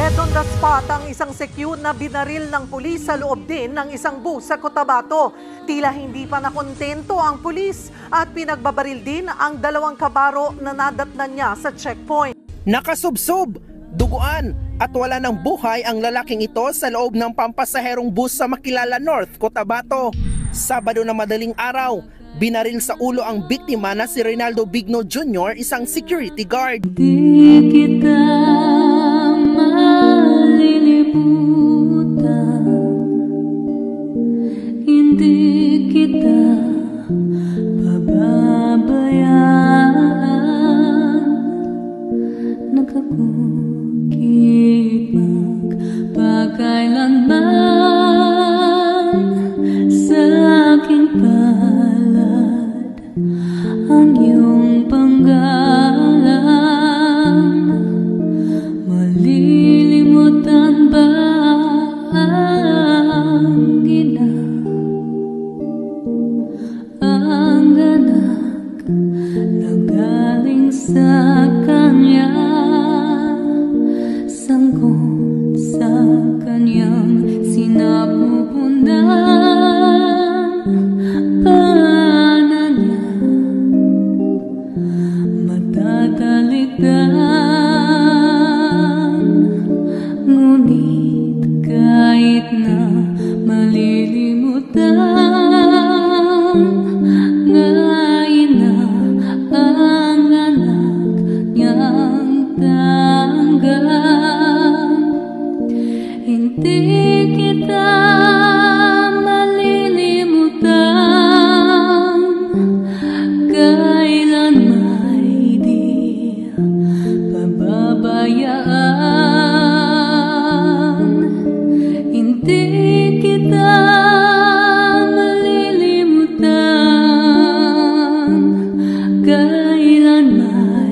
Dead on the spot ang isang secure na binaril ng pulis sa loob din ng isang bus sa Cotabato. Tila hindi pa nakontento ang pulis at pinagbabaril din ang 2 kabaro na nadatnan niya sa checkpoint. Nakasubsob, duguan at wala ng buhay ang lalaking ito sa loob ng pampasaherong bus sa Makilala North, Cotabato. Sabado na madaling araw, binaril sa ulo ang biktima na si Reynaldo Bigno Jr., isang security guard. Di kita malilimutan, hindi kita pababayaan, nakakukit magpakailanman sa aking palad ang iyong panggalang. Malilimutan ba ang anak na galing sa kanya, sangkot sa kanyang sinapupunang pana niya, matatalikan. Ngunit kahit na malilimutan, ngayon na ang anak niyang tanggap. Hindi kita malilimutan, kailan may di pababayaan. Hindi kita malilimutan, kailan may